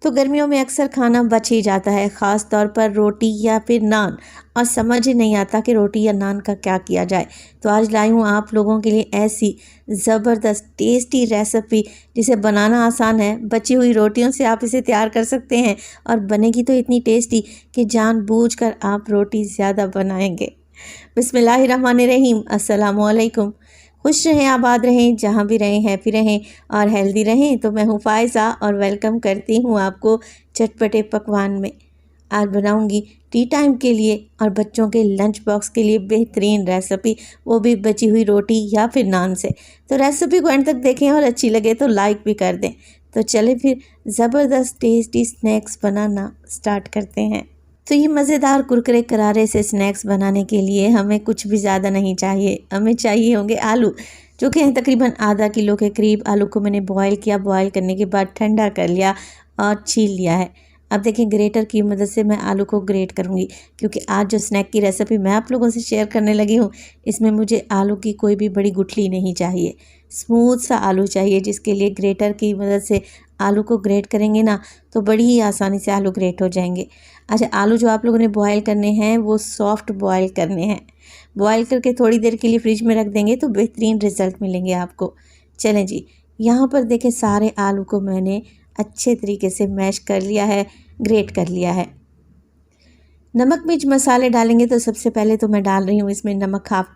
तो गर्मियों में अक्सर खाना बच ही जाता है, ख़ास तौर पर रोटी या फिर नान, और समझ ही नहीं आता कि रोटी या नान का क्या किया जाए। तो आज लाई हूँ आप लोगों के लिए ऐसी ज़बरदस्त टेस्टी रेसिपी जिसे बनाना आसान है। बची हुई रोटियों से आप इसे तैयार कर सकते हैं और बनेगी तो इतनी टेस्टी कि जानबूझकर आप रोटी ज़्यादा बनाएंगे। बिस्मिल्लाहिर्रहमानिर्रहीम, अस्सलामु अलैकुम। खुश रहें, आबाद रहें, जहाँ भी रहें हैप्पी रहें और हेल्दी रहें। तो मैं हूँ फ़ायज़ा और वेलकम करती हूँ आपको चटपटे पकवान में। आज बनाऊँगी टी टाइम के लिए और बच्चों के लंच बॉक्स के लिए बेहतरीन रेसिपी, वो भी बची हुई रोटी या फिर नान से। तो रेसिपी को एंड तक देखें और अच्छी लगे तो लाइक भी कर दें। तो चलें फिर ज़बरदस्त टेस्टी स्नैक्स बनाना स्टार्ट करते हैं। तो ये मज़ेदार कुरकुरे करारे से स्नैक्स बनाने के लिए हमें कुछ भी ज़्यादा नहीं चाहिए। हमें चाहिए होंगे आलू, जो कि हैं तकरीबन आधा किलो के करीब। आलू को मैंने बॉईल किया, बॉईल करने के बाद ठंडा कर लिया और छील लिया है। अब देखिए ग्रेटर की मदद से मैं आलू को ग्रेट करूँगी, क्योंकि आज जो स्नैक की रेसिपी मैं आप लोगों से शेयर करने लगी हूँ, इसमें मुझे आलू की कोई भी बड़ी गुठली नहीं चाहिए। स्मूथ सा आलू चाहिए, जिसके लिए ग्रेटर की मदद से आलू को ग्रेट करेंगे ना तो बड़ी ही आसानी से आलू ग्रेट हो जाएंगे। अच्छा, आलू जो आप लोगों ने बॉयल करने हैं वो सॉफ्ट बॉयल करने हैं। बॉयल करके थोड़ी देर के लिए फ्रिज में रख देंगे तो बेहतरीन रिज़ल्ट मिलेंगे आपको। चलें जी, यहाँ पर देखें सारे आलू को मैंने अच्छे तरीके से मैश कर लिया है, ग्रेट कर लिया है। नमक मिर्च मसाले डालेंगे तो सबसे पहले तो मैं डाल रही हूँ इसमें नमक हाफ़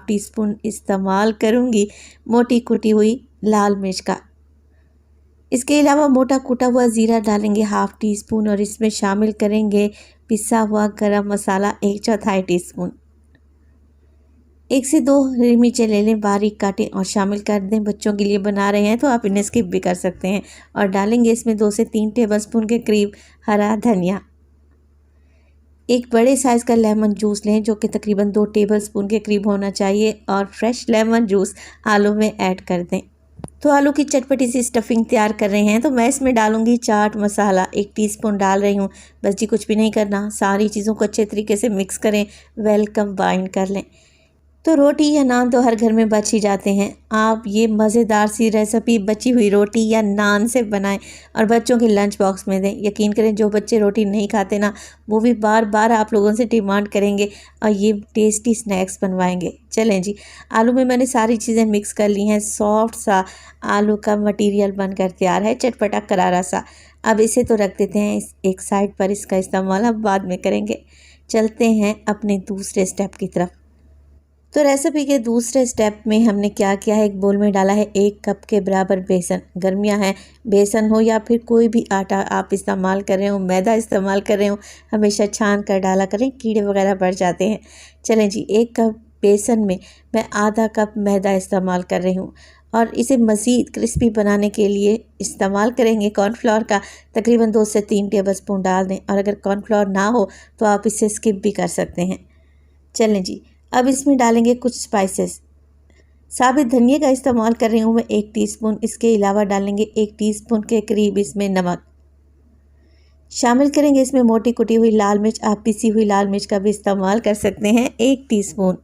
टी स्पून इस्तेमाल करूँगी मोटी कुटी हुई लाल मिर्च का। इसके अलावा मोटा कूटा हुआ ज़ीरा डालेंगे हाफ़ टी स्पून और इसमें शामिल करेंगे पिसा हुआ गरम मसाला 1/4 टीस्पून। 1 से 2 हरी मिर्चें ले लें, बारीक काटें और शामिल कर दें। बच्चों के लिए बना रहे हैं तो आप इन्हें स्किप भी कर सकते हैं। और डालेंगे इसमें 2 से 3 टेबलस्पून के करीब हरा धनिया। एक बड़े साइज़ का लेमन जूस लें, जो कि तकरीबन 2 टेबलस्पून के करीब होना चाहिए, और फ्रेश लेमन जूस आलू में ऐड कर दें। तो आलू की चटपटी सी स्टफिंग तैयार कर रहे हैं तो मैं इसमें डालूंगी चाट मसाला 1 टीस्पून डाल रही हूँ। बस जी कुछ भी नहीं करना, सारी चीज़ों को अच्छे तरीके से मिक्स करें, वेल कंबाइन कर लें। तो रोटी या नान तो हर घर में बच ही जाते हैं। आप ये मज़ेदार सी रेसिपी बची हुई रोटी या नान से बनाएं और बच्चों के लंच बॉक्स में दें। यकीन करें, जो बच्चे रोटी नहीं खाते ना, वो भी बार बार आप लोगों से डिमांड करेंगे और ये टेस्टी स्नैक्स बनवाएंगे। चलें जी, आलू में मैंने सारी चीज़ें मिक्स कर ली हैं। सॉफ्ट सा आलू का मटीरियल बनकर तैयार है, चटपटा करारा सा। अब इसे तो रख देते हैं एक साइड पर, इसका इस्तेमाल अब बाद में करेंगे। चलते हैं अपने दूसरे स्टेप की तरफ। तो रेसिपी के दूसरे स्टेप में हमने क्या किया है, एक बोल में डाला है 1 कप के बराबर बेसन। गर्मियां हैं, बेसन हो या फिर कोई भी आटा आप इस्तेमाल कर रहे हो, मैदा इस्तेमाल कर रहे हो, हमेशा छान कर डाला करें, कीड़े वगैरह बढ़ जाते हैं। चलें जी, 1 कप बेसन में मैं आधा कप मैदा इस्तेमाल कर रही हूँ और इसे मज़ीद क्रिस्पी बनाने के लिए इस्तेमाल करेंगे कॉर्नफ्लोर का। तकरीबन 2 से 3 टेबलस्पून डाल दें, और अगर कॉर्नफ्लोर ना हो तो आप इसे स्किप भी कर सकते हैं। चलें जी, अब इसमें डालेंगे कुछ स्पाइसेस। साबित धनिया का इस्तेमाल कर रही हूँ मैं 1 टीस्पून। इसके अलावा डालेंगे 1 टीस्पून के करीब इसमें नमक। शामिल करेंगे इसमें मोटी कुटी हुई लाल मिर्च, आप पिसी हुई लाल मिर्च का भी इस्तेमाल कर सकते हैं, 1 टीस्पून।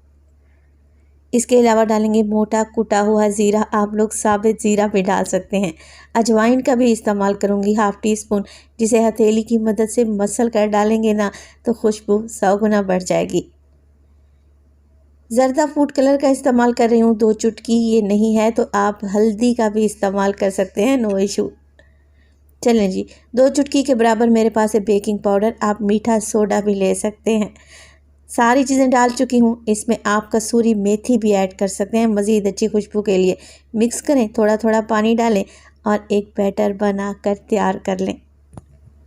इसके अलावा डालेंगे मोटा कुटा हुआ ज़ीरा, आप लोग साबित ज़ीरा भी डाल सकते हैं। अजवाइन का भी इस्तेमाल करूँगी हाफ़ टीस्पून, जिसे हथेली की मदद से मसल कर डालेंगे ना तो खुशबू 100 गुना बढ़ जाएगी। ज़रदा फूड कलर का इस्तेमाल कर रही हूँ 2 चुटकी, ये नहीं है तो आप हल्दी का भी इस्तेमाल कर सकते हैं, नो इशू। चलें जी, 2 चुटकी के बराबर मेरे पास है बेकिंग पाउडर, आप मीठा सोडा भी ले सकते हैं। सारी चीज़ें डाल चुकी हूँ। इसमें आप कसूरी मेथी भी ऐड कर सकते हैं मज़ीद अच्छी खुशबू के लिए। मिक्स करें, थोड़ा थोड़ा पानी डालें और एक बैटर बना कर तैयार कर लें।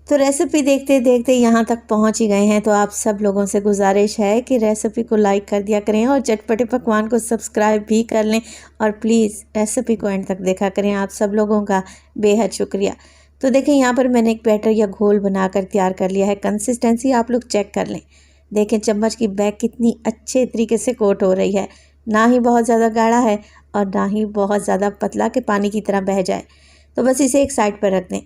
तो रेसिपी देखते देखते यहाँ तक पहुँच ही गए हैं, तो आप सब लोगों से गुजारिश है कि रेसिपी को लाइक कर दिया करें और चटपटे पकवान को सब्सक्राइब भी कर लें, और प्लीज़ रेसिपी को एंड तक देखा करें। आप सब लोगों का बेहद शुक्रिया। तो देखें, यहाँ पर मैंने एक बैटर या घोल बनाकर तैयार कर लिया है। कंसिस्टेंसी आप लोग चेक कर लें। देखें चम्मच की बैक कितनी अच्छे तरीके से कोट हो रही है, ना ही बहुत ज़्यादा गाढ़ा है और ना ही बहुत ज़्यादा पतला कि पानी की तरह बह जाए। तो बस इसे एक साइड पर रख दें।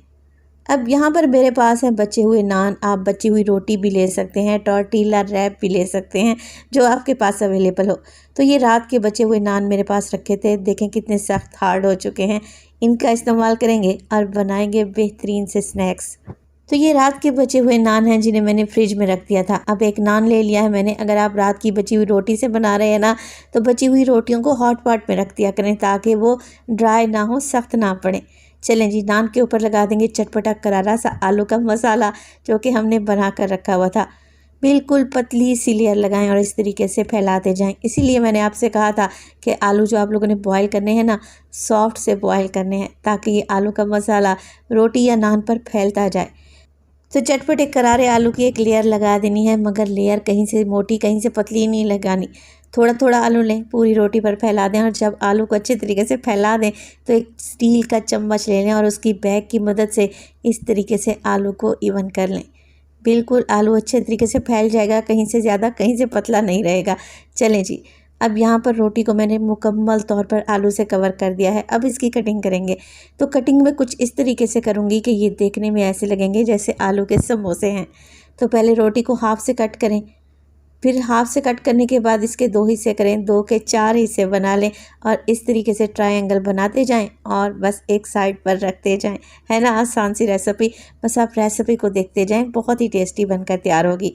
अब यहाँ पर मेरे पास हैं बचे हुए नान, आप बची हुई रोटी भी ले सकते हैं, टॉर्टिला रैप भी ले सकते हैं, जो आपके पास अवेलेबल हो। तो ये रात के बचे हुए नान मेरे पास रखे थे, देखें कितने सख्त हार्ड हो चुके हैं। इनका इस्तेमाल करेंगे और बनाएंगे बेहतरीन से स्नैक्स। तो ये रात के बचे हुए नान हैं जिन्हें मैंने फ्रिज में रख दिया था। अब एक नान ले लिया है मैंने। अगर आप रात की बची हुई रोटी से बना रहे हैं ना, तो बची हुई रोटियों को हॉट पॉट में रख दिया करें ताकि वो ड्राई ना हो, सख्त ना पड़े। चलें जी, नान के ऊपर लगा देंगे चटपटा करारा सा आलू का मसाला जो कि हमने बना कर रखा हुआ था। बिल्कुल पतली सी लेयर लगाएं और इस तरीके से फैलाते जाएं। इसीलिए मैंने आपसे कहा था कि आलू जो आप लोगों ने बॉईल करने हैं ना, सॉफ्ट से बॉईल करने हैं ताकि ये आलू का मसाला रोटी या नान पर फैलता जाए। तो चटपटे करारे आलू की एक लेयर लगा देनी है, मगर लेयर कहीं से मोटी कहीं से पतली नहीं लगानी। थोड़ा थोड़ा आलू लें, पूरी रोटी पर फैला दें और जब आलू को अच्छे तरीके से फैला दें तो एक स्टील का चम्मच ले लें और उसकी बैग की मदद से इस तरीके से आलू को इवन कर लें। बिल्कुल आलू अच्छे तरीके से फैल जाएगा, कहीं से ज़्यादा कहीं से पतला नहीं रहेगा। चलें जी, अब यहाँ पर रोटी को मैंने मुकम्मल तौर पर आलू से कवर कर दिया है। अब इसकी कटिंग करेंगे। तो कटिंग में कुछ इस तरीके से करूँगी कि ये देखने में ऐसे लगेंगे जैसे आलू के समोसे हैं। तो पहले रोटी को हाफ से कट करें, फिर हाफ से कट करने के बाद इसके 2 हिस्से करें, 2 के 4 हिस्से बना लें और इस तरीके से ट्रायंगल बनाते जाएं और बस एक साइड पर रखते जाएं। है ना आसान सी रेसिपी, बस आप रेसिपी को देखते जाएं, बहुत ही टेस्टी बनकर तैयार होगी।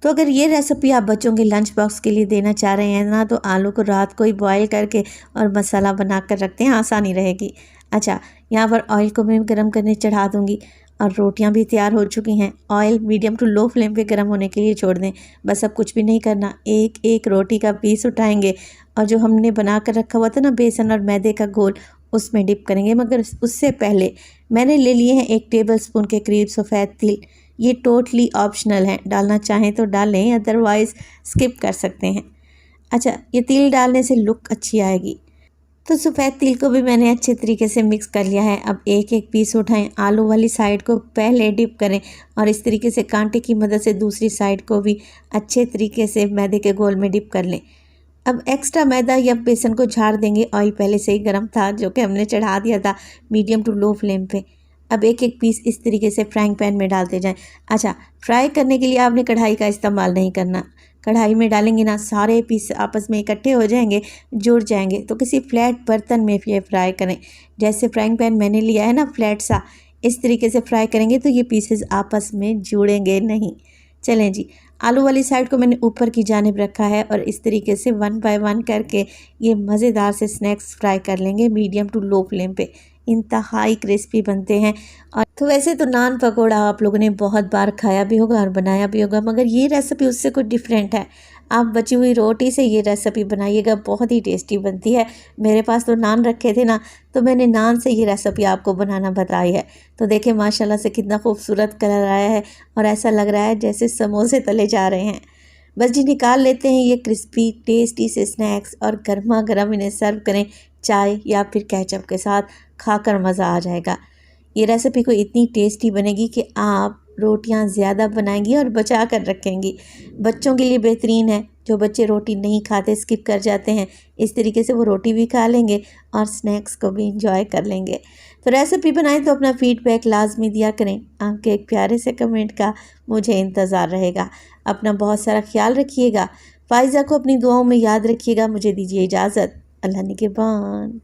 तो अगर ये रेसिपी आप बच्चों के लंच बॉक्स के लिए देना चाह रहे हैं ना, तो आलू को रात को ही बॉयल करके और मसाला बना कर रखते हैं, आसानी रहेगी। अच्छा, यहाँ पर ऑयल को मैं गर्म करने चढ़ा दूँगी और रोटियां भी तैयार हो चुकी हैं। Oil medium to low flame पे गर्म होने के लिए छोड़ दें। बस अब कुछ भी नहीं करना, एक एक रोटी का पीस उठाएंगे और जो हमने बना कर रखा हुआ था ना बेसन और मैदे का घोल, उसमें डिप करेंगे। मगर उससे पहले मैंने ले लिए हैं 1 टेबलस्पून के करीब सफ़ेद तिल। ये टोटली ऑप्शनल है, डालना चाहें तो डालें, अदरवाइज़ स्किप कर सकते हैं। अच्छा, ये तिल डालने से लुक अच्छी आएगी। तो सफ़ेद तिल को भी मैंने अच्छे तरीके से मिक्स कर लिया है। अब एक एक पीस उठाएं, आलू वाली साइड को पहले डिप करें और इस तरीके से कांटे की मदद से दूसरी साइड को भी अच्छे तरीके से मैदे के घोल में डिप कर लें। अब एक्स्ट्रा मैदा या बेसन को झाड़ देंगे। ऑयल पहले से ही गर्म था जो कि हमने चढ़ा दिया था मीडियम टू लो फ्लेम पे। अब एक एक पीस इस तरीके से फ्राइंग पैन में डालते जाएं। अच्छा, फ्राई करने के लिए आपने कढ़ाई का इस्तेमाल नहीं करना। कढ़ाई में डालेंगे ना, सारे पीस आपस में इकट्ठे हो जाएंगे, जुड़ जाएंगे। तो किसी फ्लैट बर्तन में ये फ्राई करें। जैसे फ्राइंग पैन मैंने लिया है ना फ्लैट सा, इस तरीके से फ्राई करेंगे तो ये पीसेस आपस में जुड़ेंगे नहीं। चलें जी, आलू वाली साइड को मैंने ऊपर की जानिब रखा है और इस तरीके से 1 बाय 1 करके ये मज़ेदार से स्नैक्स फ्राई कर लेंगे मीडियम टू लो फ्लेम पे। इंतहाई क्रिस्पी बनते हैं। और तो वैसे तो नान पकोड़ा आप लोगों ने बहुत बार खाया भी होगा और बनाया भी होगा, मगर ये रेसिपी उससे कुछ डिफरेंट है। आप बची हुई रोटी से ये रेसिपी बनाइएगा, बहुत ही टेस्टी बनती है। मेरे पास तो नान रखे थे ना, तो मैंने नान से ये रेसिपी आपको बनाना बताई है। तो देखें माशाल्लाह से कितना खूबसूरत कलर आया है और ऐसा लग रहा है जैसे समोसे तले जा रहे हैं। बस जी, निकाल लेते हैं ये क्रिस्पी टेस्टी से स्नैक्स और गर्मा गर्म इन्हें सर्व करें चाय या फिर केचप के साथ, खाकर मज़ा आ जाएगा। ये रेसिपी को इतनी टेस्टी बनेगी कि आप रोटियां ज़्यादा बनाएंगी और बचा कर रखेंगी। बच्चों के लिए बेहतरीन है, जो बच्चे रोटी नहीं खाते, स्किप कर जाते हैं, इस तरीके से वो रोटी भी खा लेंगे और स्नैक्स को भी इंजॉय कर लेंगे। तो रेसिपी बनाएं तो अपना फीडबैक लाजमी दिया करें। आपके एक प्यारे से कमेंट का मुझे इंतज़ार रहेगा। अपना बहुत सारा ख्याल रखिएगा। फ़ाइज़ा को अपनी दुआओं में याद रखिएगा। मुझे दीजिए इजाज़त। अल्लाह निगहबान।